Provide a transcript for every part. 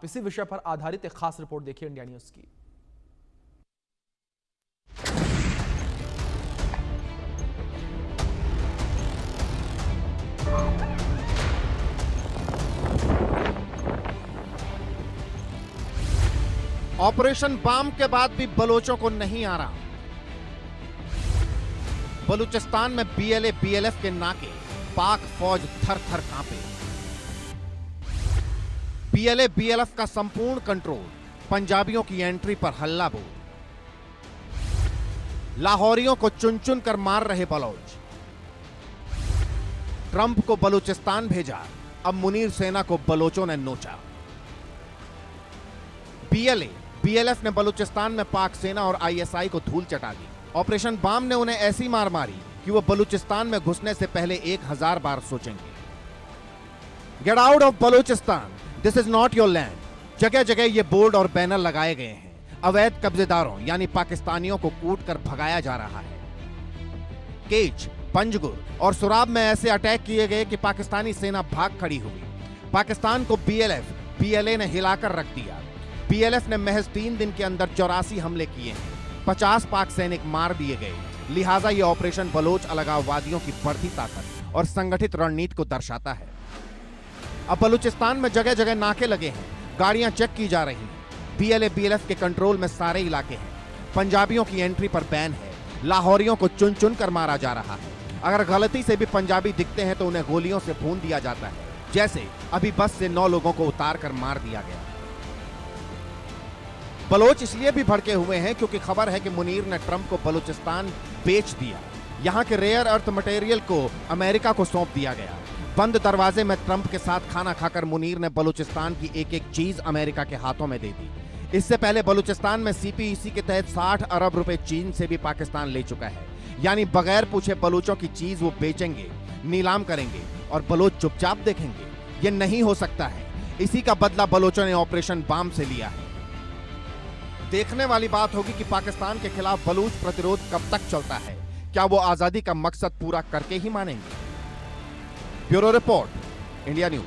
इसी विषय पर आधारित एक खास रिपोर्ट देखिए इंडिया न्यूज की। ऑपरेशन बाम के बाद भी बलोचों को नहीं आ रहा। बलूचिस्तान में बीएलए बीएलएफ के नाके, पाक फौज थर थर कांपे। बीएलए बीएलएफ का संपूर्ण कंट्रोल, पंजाबियों की एंट्री पर हल्ला बोल। लाहौरियों को चुन चुन कर मार रहे बलोच। ट्रंप को बलूचिस्तान भेजा, अब मुनीर सेना को बलोचों ने नोचा। बीएलए बीएलएफ ने बलूचिस्तान में पाक सेना और आईएसआई को धूल चटा दी। ऑपरेशन बाम ने उन्हें ऐसी मार मारी कि वो बलूचिस्तान में घुसने से पहले 1000 बार सोचेंगे। Get out of Balochistan, this is not your land. जगह जगह ये बोर्ड और बैनर लगाए गए हैं। अवैध कब्जेदारों यानी पाकिस्तानियों को कूट कर भगाया जा रहा है। केच, पंजगुर और सुराब में ऐसे अटैक किए गए कि पाकिस्तानी सेना भाग खड़ी हुई। पाकिस्तान को बीएलएफ बीएलए ने हिलाकर रख दिया। बीएलएफ ने महज 3 दिन के अंदर 84 हमले किए हैं। 50 पाक सैनिक मार दिए गए। लिहाजा यह ऑपरेशन बलोच अलगाववादियों की बढ़ती ताकत और संगठित रणनीति को दर्शाता है। अब बलूचिस्तान में जगह जगह नाके लगे हैं, गाड़ियां चेक की जा रही हैं। बीएलए बीएलएफ के कंट्रोल में सारे इलाके हैं। पंजाबियों की एंट्री पर बैन है। लाहौरियों को चुन चुन कर मारा जा रहा है। अगर गलती से भी पंजाबी दिखते हैं तो उन्हें गोलियों से भून दिया जाता है, जैसे अभी बस से 9 लोगों को उतार कर मार दिया गया। बलोच इसलिए भी भड़के हुए हैं क्योंकि खबर है कि मुनीर ने ट्रंप को बलूचिस्तान बेच दिया। यहां के रेयर अर्थ मटेरियल को अमेरिका को सौंप दिया गया। बंद दरवाजे में ट्रंप के साथ खाना खाकर मुनीर ने बलूचिस्तान की एक एक चीज अमेरिका के हाथों में दे दी। इससे पहले बलूचिस्तान में सीपीईसी के तहत 60 अरब रुपए चीन से भी पाकिस्तान ले चुका है। यानी बगैर पूछे बलूचों की चीज वो बेचेंगे, नीलाम करेंगे और बलोच चुपचाप देखेंगे। ये नहीं हो सकता है। इसी का बदला बलोचों ने ऑपरेशन बाम से लिया है। देखने वाली बात होगी कि पाकिस्तान के खिलाफ बलूच प्रतिरोध कब तक चलता है। क्या वो आजादी का मकसद पूरा करके ही मानेंगे? Bureau report, India news.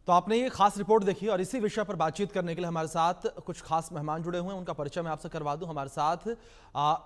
तो आपने ये खास रिपोर्ट देखी और इसी विषय पर बातचीत करने के लिए हमारे साथ कुछ खास मेहमान जुड़े हुए हैं। उनका परिचय मैं आपसे करवा दूं। हमारे साथ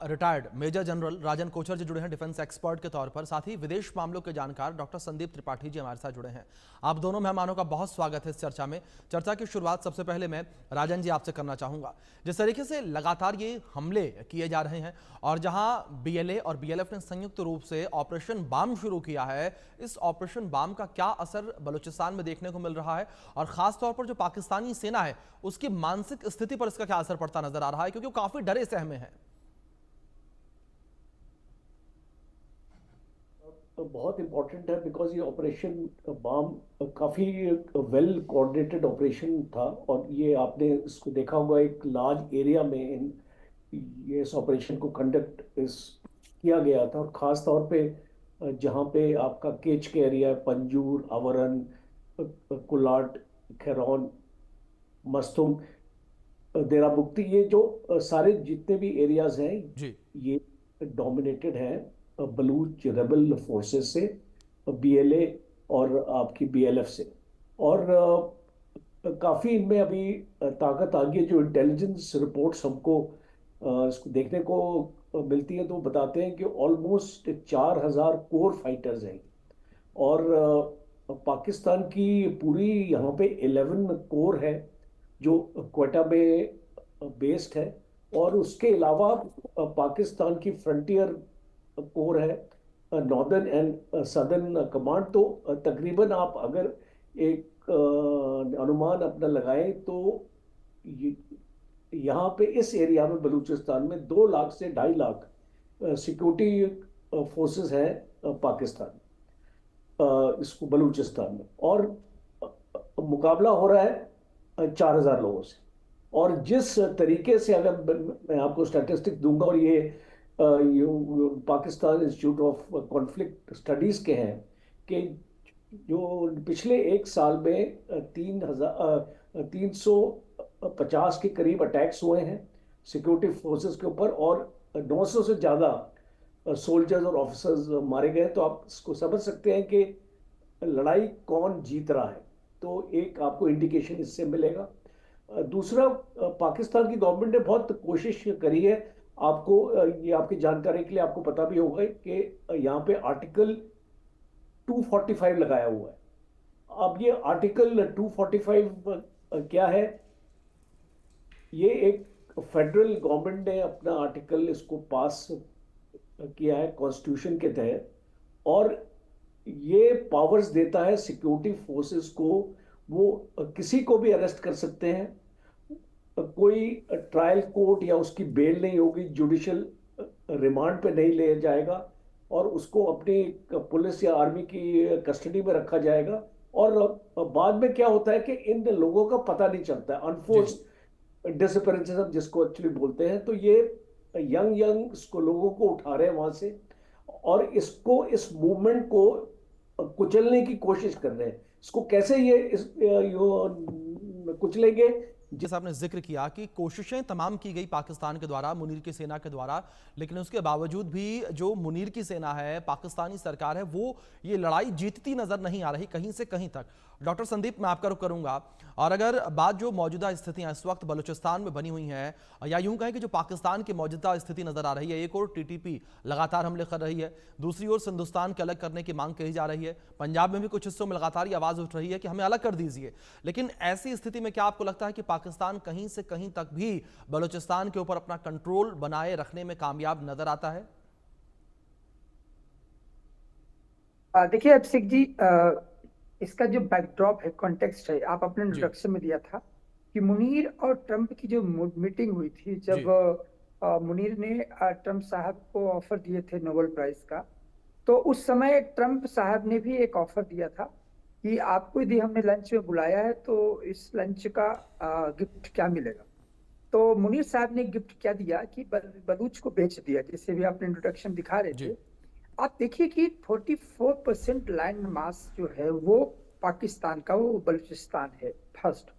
रिटायर्ड मेजर जनरल राजन कोचर जी जुड़े हैं डिफेंस एक्सपर्ट के तौर पर। साथ ही विदेश मामलों के जानकार डॉक्टर संदीप त्रिपाठी जी हमारे साथ जुड़े हैं। आप दोनों मेहमानों का बहुत स्वागत है इस चर्चा में। चर्चा की शुरुआत सबसे पहले मैं राजन जी आपसे करना चाहूंगा। जिस तरीके से लगातार ये हमले किए जा रहे हैं और जहां बीएलए और बीएलएफ ने संयुक्त रूप से ऑपरेशन बाम शुरू किया है, इस ऑपरेशन बाम का क्या असर बलूचिस्तान में देखने को मिल रहा है और खास तौर पर जो पाकिस्तानी सेना है उसकी मानसिक स्थिति पर इसका क्या असर पड़ता नजर आ रहा है, क्योंकि वो काफी डरे सहमे हैं? तो बहुत इम्पोर्टेंट है बिकॉज ये ऑपरेशन बाम काफ़ी वेल कोऑर्डिनेटेड ऑपरेशन था और ये आपने इसको देखा होगा एक लार्ज एरिया में ये इस ऑपरेशन को कंडक्ट किया गया था और ख़ास तौर पे जहाँ पे आपका केच के एरिया, पंजूर, अवरन, कुलाट, खैरौन, मस्तुम, देराबुक्ती, ये जो सारे जितने भी एरियाज हैं जी। ये डोमिनेटेड है बलूच रेबल फोर्सेस से, बीएलए और आपकी बीएलएफ से। और काफ़ी इनमें अभी ताकत आ गई है। जो इंटेलिजेंस रिपोर्ट्स हमको इसको देखने को मिलती है तो बताते हैं कि ऑलमोस्ट 4000 कोर फाइटर्स हैं और पाकिस्तान की पूरी यहाँ पे 11 कोर है जो क्वेटा में बेस्ड है और उसके अलावा पाकिस्तान की फ्रंटियर कोर है, नॉर्दर्न एंड सदर्न कमांड। तो तकरीबन आप अगर एक अनुमान अपना लगाएं तो यहाँ पे इस एरिया में बलूचिस्तान में 2 लाख से 2.5 लाख सिक्योरिटी फोर्सेस हैं पाकिस्तान इसको बलूचिस्तान में, और मुकाबला हो रहा है 4000 लोगों से। और जिस तरीके से, अगर मैं आपको स्टैटिस्टिक दूंगा, और ये Pakistan institute of conflict studies के हैं कि जो पिछले 1 साल में 350 के करीब अटैक्स हुए हैं सिक्योरिटी फोर्सेस के ऊपर और 900 से ज़्यादा सोल्जर्स और ऑफिसर्स मारे गए, तो आप इसको समझ सकते हैं कि लड़ाई कौन जीत रहा है। तो एक आपको इंडिकेशन इससे मिलेगा। दूसरा, पाकिस्तान की गवर्नमेंट ने बहुत कोशिश करी है। आपको ये आपकी जानकारी के लिए आपको पता भी होगा कि यहाँ पे आर्टिकल 245 लगाया हुआ है। अब ये आर्टिकल 245 क्या है? ये एक फेडरल गवर्नमेंट ने अपना आर्टिकल इसको पास किया है कॉन्स्टिट्यूशन के तहत, और ये पावर्स देता है सिक्योरिटी फोर्सेस को। वो किसी को भी अरेस्ट कर सकते हैं, कोई ट्रायल कोर्ट या उसकी बेल नहीं होगी, जुडिशियल रिमांड पे नहीं ले जाएगा, और उसको अपनी पुलिस या आर्मी की कस्टडी में रखा जाएगा। और बाद में क्या होता है कि इन लोगों का पता नहीं चलता है, जी। अनफोर्स्ड डिसअपीयरेंसेस हम जिसको एक्चुअली बोलते हैं। तो ये यंग यंग इसको लोगों को उठा रहे हैं वहां से, और इसको, इस मूवमेंट को कुचलने की कोशिश कर रहे हैं। इसको कैसे ये कुचलेंगे? जैसा आपने जिक्र किया कि कोशिशें तमाम की गई पाकिस्तान के द्वारा, मुनीर की सेना के द्वारा, लेकिन उसके बावजूद भी जो मुनीर की सेना है, पाकिस्तानी सरकार है, वो ये लड़ाई जीतती नजर नहीं आ रही कहीं से कहीं तक। डॉक्टर संदीप, मैं आपका रुख करूंगा, और अगर बात जो मौजूदा स्थितियां इस वक्त बलूचिस्तान में बनी हुई हैं, या यूं कहें कि जो पाकिस्तान की मौजूदा स्थिति नजर आ रही है, एक और टीटीपी लगातार हमले कर रही है, दूसरी ओर हिंदुस्तान के अलग करने की मांग कही जा रही है, पंजाब में भी कुछ हिस्सों में लगातार ये आवाज उठ रही है कि हमें अलग कर दीजिए। लेकिन ऐसी स्थिति में क्या आपको लगता है कि पाकिस्तान कहीं से कहीं तक भी बलूचिस्तान के ऊपर अपना कंट्रोल बनाए रखने में कामयाब नजर आता है? देखिए अभिषेक जी, इसका जो बैकड्रॉप है, कॉन्टेक्स्ट है, आप अपने जी। इंट्रोडक्शन में दिया था कि मुनीर और ट्रंप की जो मीटिंग हुई थी, जब जी। मुनीर ने ट्रंप साहब को ऑफर दिए थे नोबेल प्राइज का, तो उस समय ट्रंप साहब ने भी एक ऑफर दिया था कि आपको यदि हमने लंच में बुलाया है तो इस लंच का गिफ्ट क्या मिलेगा। तो मुनीर साहब ने गिफ्ट क्या दिया कि बलूच को बेच दिया, जैसे भी आपने इंट्रोडक्शन दिखा रहे जी। थे। आप देखिए कि 44% लैंड मास जो है वो पाकिस्तान का, वो बलूचिस्तान है फर्स्ट।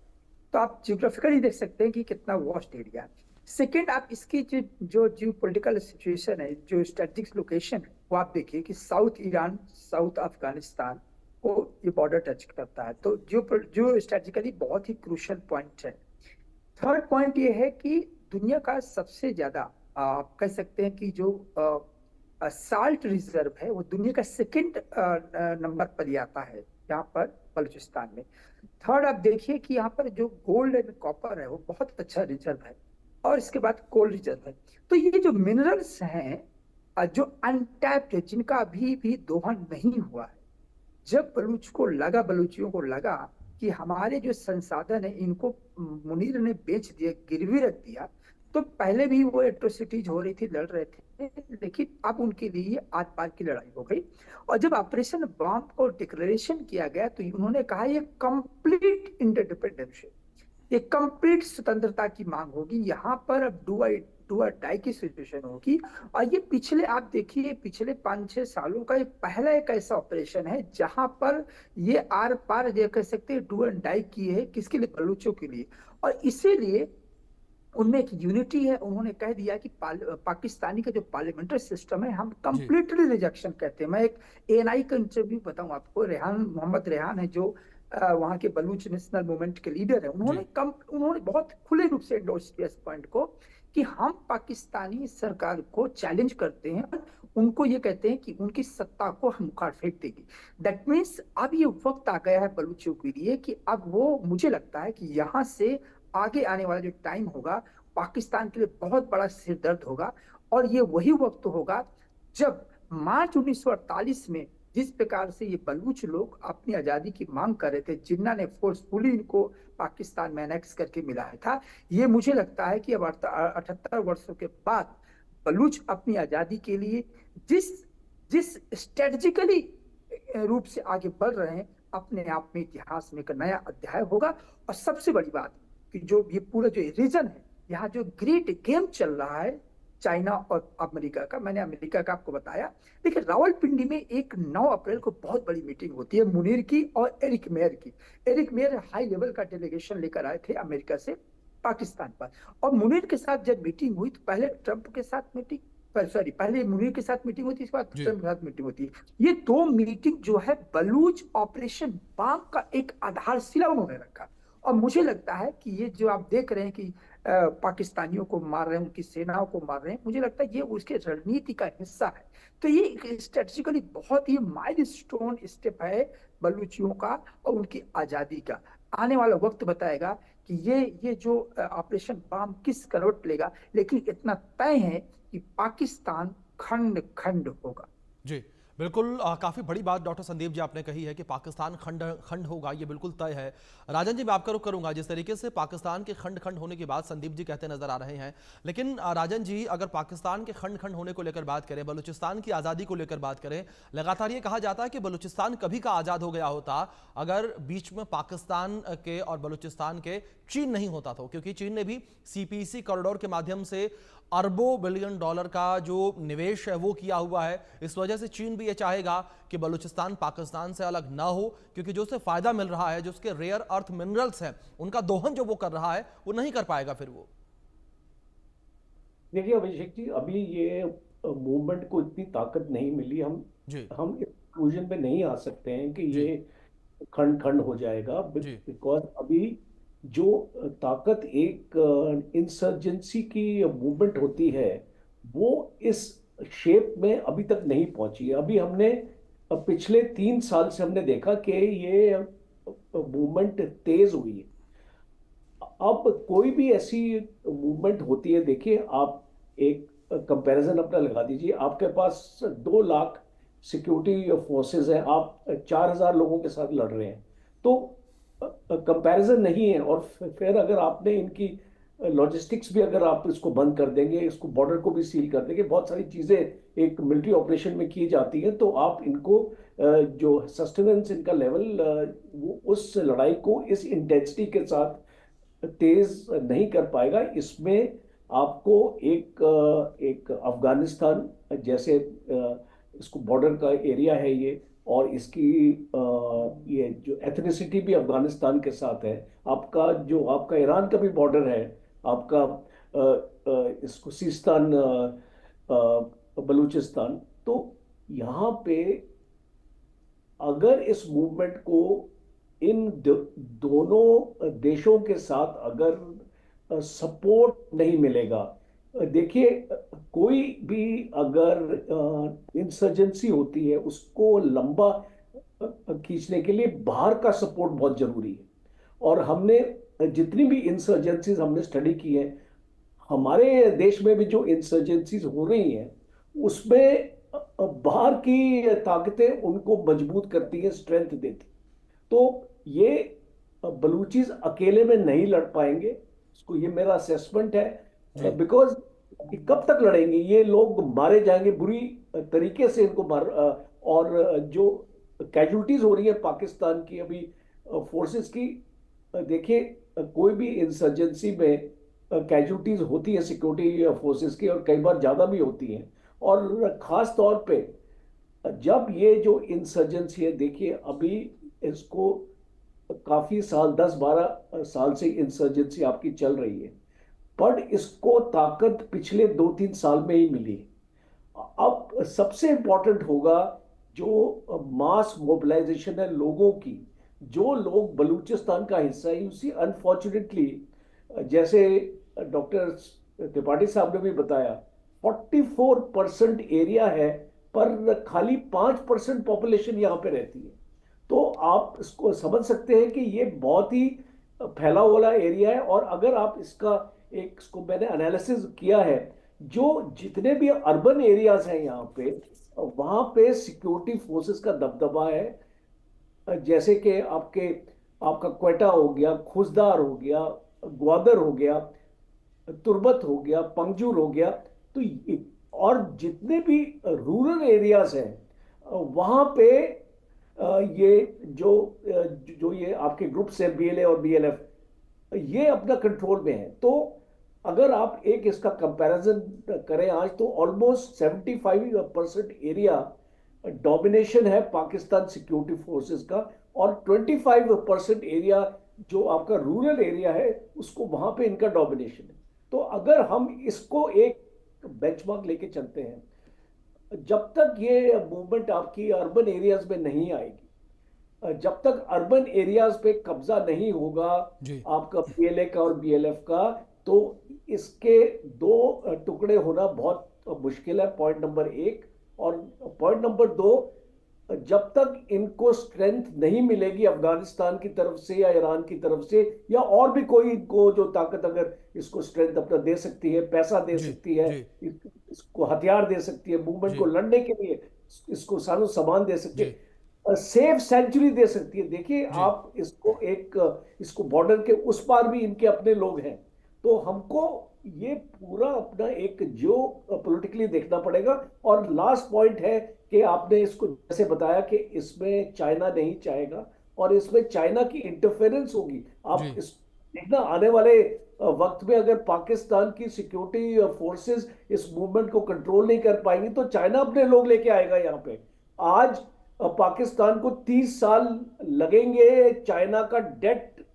तो आप जियोग्राफिकली देख सकते हैं कि कितना वास्ट एरिया है। सेकेंड, आप इसकी जो जियो पोलिटिकल सिचुएशन है, जो स्ट्रेटेजिक लोकेशन है, वो आप देखिए कि साउथ ईरान, साउथ अफगानिस्तान को ये बॉर्डर टच करता है। तो जो स्ट्रेटेजिकली बहुत ही क्रूशियल पॉइंट है। थर्ड पॉइंट ये है कि दुनिया का सबसे ज्यादा आप कह सकते हैं कि जो साल्ट रिजर्व है, वो दुनिया का सेकंड नंबर पर ही आता है यहाँ पर बलूचिस्तान में। थर्ड, आप देखिए कि यहाँ पर जो गोल्ड एंड कॉपर है वो बहुत अच्छा रिजर्व है, और इसके बाद कोल रिजर्व है। तो ये जो मिनरल्स हैं जो अनटैप्ड है, जिनका अभी भी दोहन नहीं हुआ है, जब बलूचियों को लगा कि हमारे जो संसाधन है इनको मुनीर ने बेच दिया, गिरवी रख दिया, तो पहले भी वो एट्रोसिटीज हो रही थी, लड़ रहे थे, लेकिन अब उनके लिए आर पार की लड़ाई हो गई। और जब ऑपरेशन बॉम्ब को डिक्लेरेशन किया गया तो उन्होंने कहा ये कंप्लीट इंटरडिपेंडेंस है, ये कंप्लीट स्वतंत्रता की मांग होगी, यहाँ पर अब डू और डाई की सिचुएशन होगी। और ये पिछले, आप देखिए, पिछले 5-6 सालों का ये पहला एक ऐसा ऑपरेशन है जहां पर ये आर पार ये कह सकते हैं डू एंड डाई की है, किसके लिए? बलूचों के लिए। और इसीलिए उनमें एक यूनिटी है। उन्होंने कह दिया कि पाकिस्तानी का जो पार्लियामेंट्री सिस्टम है हम जी। कंप्लीटली रिजेक्शन कहते हैं। मैं एक एएनआई का इंटरव्यू बताऊं आपको, मोहम्मद रेहान है जो वहां के बलूच नेशनल मूवमेंट के लीडर है, जी। उन्होंने बहुत खुले रूप से एंडोर्स किया इस पॉइंट को कि हम पाकिस्तानी सरकार को चैलेंज करते हैं, उनको ये कहते हैं कि उनकी सत्ता को हम उखाड़ फेंक देगी। दैट मीन्स अब ये वक्त आ गया है बलूचियों के लिए कि अब वो, मुझे लगता है कि यहाँ से आगे आने वाला जो टाइम होगा पाकिस्तान के लिए बहुत बड़ा सिरदर्द होगा। और ये वही वक्त होगा जब मार्च 1948 में जिस प्रकार से ये बलूच लोग अपनी आजादी की मांग कर रहे थे, जिन्ना ने फोर्सफुली इनको पाकिस्तान में एनेक्स करके मिलाया था, ये मुझे लगता है कि अब 78 वर्षों के बाद बलूच अपनी आजादी के लिए जिस स्ट्रेटेजिकली रूप से आगे बढ़ रहे हैं, अपने आप में इतिहास में एक नया अध्याय होगा। और सबसे बड़ी बात कि जो ये पूरा जो रीजन है, यहाँ जो ग्रेट गेम चल रहा है चाइना और अमेरिका का, मैंने अमेरिका का आपको बताया। देखिए रावलपिंडी में एक 9 अप्रैल को बहुत बड़ी मीटिंग होती है मुनीर की और एरिक मेयर की। एरिक मेयर हाई लेवल का डेलीगेशन लेकर आए थे अमेरिका से पाकिस्तान पर, और मुनीर के साथ जब मीटिंग हुई तो पहले ट्रंप के साथ मीटिंग, सॉरी, पहले मुनीर के साथ मीटिंग होती है, इसके बाद जी। खुर्रम के साथ मीटिंग होती है। ये दो मीटिंग जो है बलूच ऑपरेशन बाम का एक आधारशिला उन्होंने रखा। और मुझे लगता है कि ये जो आप देख रहे हैं कि पाकिस्तानियों को मार रहे हैं, उनकी सेनाओं को मार रहे हैं, मुझे लगता है ये उसके रणनीति का हिस्सा है। तो ये स्ट्रेटेजिकली बहुत ही माइलस्टोन स्टेप है बलूचियों का और उनकी आजादी का। आने वाला वक्त बताएगा कि ये जो ऑपरेशन बाम किस करवट लेगा, लेकिन इतना तय है कि पाकिस्तान खंड खंड होगा। जी बिल्कुल, काफ़ी बड़ी बात डॉक्टर संदीप जी आपने कही है कि पाकिस्तान खंड खंड होगा, ये बिल्कुल तय है। राजन जी, मैं आपका रुख करूंगा। जिस तरीके से पाकिस्तान के खंड खंड होने की बात संदीप जी कहते नजर आ रहे हैं, लेकिन राजन जी, अगर पाकिस्तान के खंड खंड होने को लेकर बात करें, बलूचिस्तान की आज़ादी को लेकर बात करें, लगातार ये कहा जाता है कि बलूचिस्तान कभी का आज़ाद हो गया होता अगर बीच में पाकिस्तान के और बलूचिस्तान के चीन नहीं होता था, क्योंकि चीन ने भी CPEC कॉरिडोर के माध्यम से अरबों बिलियन डॉलर का जो निवेश है वो किया हुआ है। इस वजह से चीन भी ये चाहेगा कि बलूचिस्तान पाकिस्तान से अलग ना हो, क्योंकि जो उससे फायदा मिल रहा है, जो उसके रेयर अर्थ मिनरल्स हैं, उनका दोहन जो वो कर रहा है वो नहीं कर पाएगा फिर वो। देखिए अभिषेक जी, अभी ये मूवमेंट को इतनी ताकत नहीं मिली। जी हम इस कंक्लूजन पे नहीं आ सकते हैं कि जी ये खंड खंड हो जाएगा, जी बिकॉज अभी जो ताकत एक इंसर्जेंसी की मूवमेंट होती है वो इस शेप में अभी तक नहीं पहुंची है। अभी हमने पिछले 3 साल से हमने देखा कि ये मूवमेंट तेज हुई है। अब कोई भी ऐसी मूवमेंट होती है, देखिए आप एक कंपैरिजन अपना लगा दीजिए। आपके पास 2 लाख सिक्योरिटी फोर्सेस हैं, आप 4,000 लोगों के साथ लड़ रहे हैं, तो कंपैरिजन नहीं है। और फिर अगर आपने इनकी लॉजिस्टिक्स भी अगर आप इसको बंद कर देंगे, इसको बॉर्डर को भी सील कर देंगे, बहुत सारी चीजें एक मिलिट्री ऑपरेशन में की जाती हैं, तो आप इनको जो सस्टेनेंस इनका लेवल वो उस लड़ाई को इस इंटेंसिटी के साथ तेज नहीं कर पाएगा। इसमें आपको एक अफगानिस्तान जैसे इसको बॉर्डर का एरिया है ये, और इसकी ये जो एथनिसिटी भी अफगानिस्तान के साथ है। आपका ईरान का भी बॉर्डर है, आपका इसको सिस्तान, बलूचिस्तान। तो यहाँ पे अगर इस मूवमेंट को इन दोनों देशों के साथ अगर सपोर्ट नहीं मिलेगा, देखिए कोई भी अगर इंसर्जेंसी होती है उसको लंबा खींचने के लिए बाहर का सपोर्ट बहुत जरूरी है। और हमने जितनी भी इंसर्जेंसीज हमने स्टडी की है, हमारे देश में भी जो इंसर्जेंसीज हो रही हैं उसमें बाहर की ताकतें उनको मजबूत करती हैं, स्ट्रेंथ देती। तो ये बलूचिस अकेले में नहीं लड़ पाएंगे, इसको ये मेरा असेसमेंट है। जी बिकॉज कब तक लड़ेंगे ये लोग, मारे जाएंगे बुरी तरीके से इनको मार। और जो कैजुअलिटीज हो रही है पाकिस्तान की अभी फोर्सेस की, देखिए कोई भी इंसर्जेंसी में कैजुअलिटीज होती है सिक्योरिटी फोर्सेस की, और कई बार ज्यादा भी होती हैं। और खास तौर पे जब ये जो इंसर्जेंसी है, देखिए अभी इसको काफी साल 10-12 साल से इंसर्जेंसी आपकी चल रही है, पर इसको ताकत पिछले 2-3 साल में ही मिली। अब सबसे इंपॉर्टेंट होगा जो मास मोबिलाइजेशन है लोगों की। जो लोग बलूचिस्तान का हिस्सा है, उसी अनफॉर्चुनेटली जैसे डॉक्टर त्रिपाठी साहब ने भी बताया, 44% एरिया है पर खाली 5% पॉपुलेशन यहाँ पे रहती है। तो आप इसको समझ सकते हैं कि ये बहुत ही फैला हुआ एरिया है। और अगर आप इसको मैंने एनालिसिस किया है, जो जितने भी अर्बन एरियाज हैं यहाँ पे, वहां पे सिक्योरिटी फोर्सेस का दबदबा है। जैसे कि आपका क्वेटा हो गया, खुजदार हो गया, ग्वादर हो गया, तुर्बत हो गया, पंगजूर हो गया। तो और जितने भी रूरल एरियाज हैं वहां पे ये जो ये आपके ग्रुप्स हैं BLA और BLF, ये अपना कंट्रोल में है। तो अगर आप एक इसका कंपैरिजन करें आज, तो ऑलमोस्ट 75% एरिया डोमिनेशन है पाकिस्तान सिक्योरिटी फोर्सेस का, और 25% एरिया जो आपका रूरल एरिया है उसको वहां पे इनका डोमिनेशन है। तो अगर हम इसको एक बेंचमार्क लेके चलते हैं, जब तक ये मूवमेंट आपकी अर्बन एरियाज में नहीं आएगी, जब तक अर्बन एरियाज पे कब्जा नहीं होगा जी आपका पीएलए का और बीएलएफ का, तो इसके दो टुकड़े होना बहुत मुश्किल है, पॉइंट नंबर एक। और पॉइंट नंबर दो, जब तक इनको स्ट्रेंथ नहीं मिलेगी अफगानिस्तान की तरफ से या ईरान की तरफ से या और भी कोई इनको जो ताकत अगर इसको स्ट्रेंथ अपना दे सकती है, पैसा दे जी सकती है, जी इसको हथियार दे सकती है, मूवमेंट जी को लड़ने के लिए इसको सारो सामान दे सकती जी है, सेफ सेंचुरी दे सकती है। देखिए जी आप इसको बॉर्डर के उस पार भी इनके अपने लोग हैं, तो हमको ये पूरा अपना एक जियो पॉलिटिकली देखना पड़ेगा। और लास्ट पॉइंट है कि आपने इसको जैसे बताया कि इसमें चाइना नहीं चाहेगा और इसमें चाइना की इंटरफेरेंस होगी। आप जी इस देखना आने वाले वक्त में अगर पाकिस्तान की सिक्योरिटी फोर्सेस इस मूवमेंट को कंट्रोल नहीं कर पाएंगी तो चाइना अपने लोग लेके आएगा यहाँ पे। आज पाकिस्तान को 30 साल लगेंगे चाइना का डेट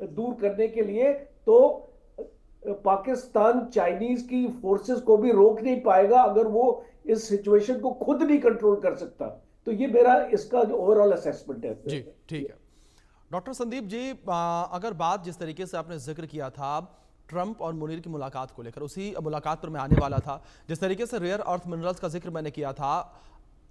दूर करने के लिए, तो पाकिस्तान चाइनीज की फोर्सेस को भी रोक नहीं पाएगा अगर वो इस सिचुएशन को खुद नहीं कंट्रोल कर सकता। तो ये मेरा इसका जो ओवरऑल असेसमेंट है। जी ठीक है। डॉक्टर संदीप जी, अगर बात जिस तरीके से आपने जिक्र किया था ट्रंप और मुनीर की मुलाकात को लेकर, उसी मुलाकात पर मैं आने वाला था। जिस तरीके से रेयर अर्थ मिनरल्स का जिक्र मैंने किया था,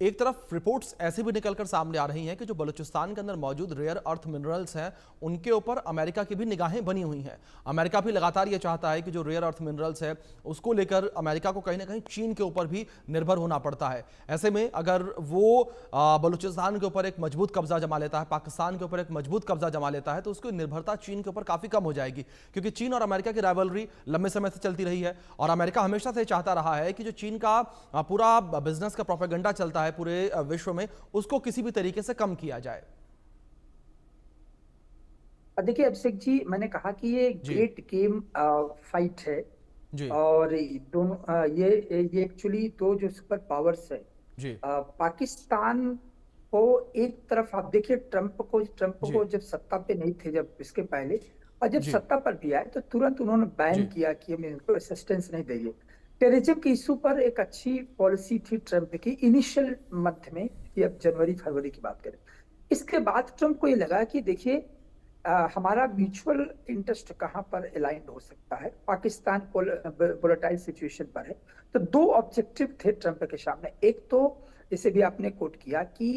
एक तरफ रिपोर्ट्स ऐसे भी निकलकर सामने आ रही हैं कि जो बलूचिस्तान के अंदर मौजूद रेयर अर्थ मिनरल्स हैं उनके ऊपर अमेरिका की भी निगाहें बनी हुई हैं। अमेरिका भी लगातार ये चाहता है कि जो रेयर अर्थ मिनरल्स है उसको लेकर अमेरिका को कहीं ना कहीं चीन के ऊपर भी निर्भर होना पड़ता है। ऐसे में अगर वो बलूचिस्तान के ऊपर एक मजबूत कब्जा जमा लेता है, पाकिस्तान के ऊपर एक मजबूत कब्जा जमा लेता है, तो उसकी निर्भरता चीन के ऊपर काफी कम हो जाएगी, क्योंकि चीन और अमेरिका की राइवलरी लंबे समय से चलती रही है और अमेरिका हमेशा से चाहता रहा है कि जो चीन का पूरा बिजनेस का प्रोपेगेंडा चलता है पूरे विश्व में, उसको किसी भी तरीके से कम किया जाए। देखिए अभिषेक जी, मैंने कहा कि ये जी ग्रेट गेम फाइट है जी और दोनों ये एक्चुअली दो जो सुपर पावर्स है। जी पाकिस्तान को एक तरफ आप देखिए, ट्रंप जी को जब सत्ता पे नहीं थे, जब इसके पहले, और जब जी सत्ता पर भी आए तो तुरंत उन्होंने बैन जी किया कि हम इनको असिस्टेंस नहीं देंगे। टेररिज्म के इशू पर एक अच्छी पॉलिसी थी ट्रंप की इनिशियल मंथ में, कि अब जनवरी फरवरी की बात करें। इसके बाद ट्रंप को ये लगा कि देखिए हमारा म्यूचुअल इंटरेस्ट कहाँ पर अलाइंड हो सकता है, पाकिस्तान वोलेटाइल सिचुएशन पर है। तो दो ऑब्जेक्टिव थे ट्रंप के सामने। एक तो जैसे भी आपने कोट किया कि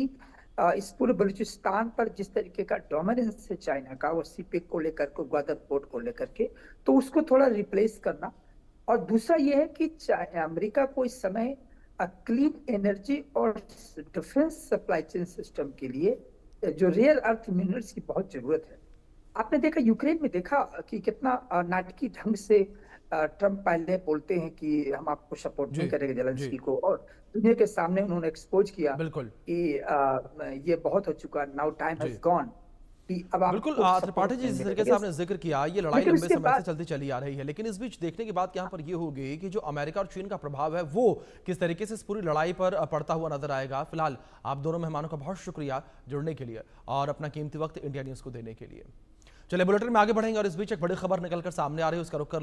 इस पूरे बलूचिस्तान पर जिस तरीके का डोमिनेंस है चाइना का, वो सीपेक को लेकर के, ग्वादर पोर्ट को लेकर के, तो उसको थोड़ा रिप्लेस करना। और दूसरा ये है कि अमेरिका को इस समय क्लीन एनर्जी और डिफेंस सप्लाई चेन सिस्टम के लिए जो रेयर अर्थ मिनरल्स की बहुत जरूरत है। आपने देखा यूक्रेन में, देखा कि कितना नाटकीय ढंग से ट्रंप पहले बोलते हैं कि हम आपको सपोर्ट जी नहीं करेंगे जी जेलेंस्की को, और दुनिया के सामने उन्होंने एक्सपोज किया बिल्कुल कि ये बहुत हो चुका, नाउ टाइम जी हैज गॉन, कि अब बिल्कुल। आपको त्रिपाठी सपोर्ट जी, जिस नहीं तरीके से मिलेगा। आपने जिक्र किया, ये लड़ाई लेकिन लंबे उसके समय से बाद चलती चली आ रही है, लेकिन इस बीच देखने की बात यहाँ पर ये होगी कि जो अमेरिका और चीन का प्रभाव है वो किस तरीके से इस पूरी लड़ाई पर पड़ता हुआ नजर आएगा। फिलहाल आप दोनों मेहमानों का बहुत शुक्रिया जुड़ने के लिए और अपना कीमती वक्त इंडिया न्यूज को देने के लिए। चलिए बुलेटिन में आगे बढ़ेंगे और इस बीच एक बड़ी खबर निकलकर सामने आ रही है, उसका रुख कर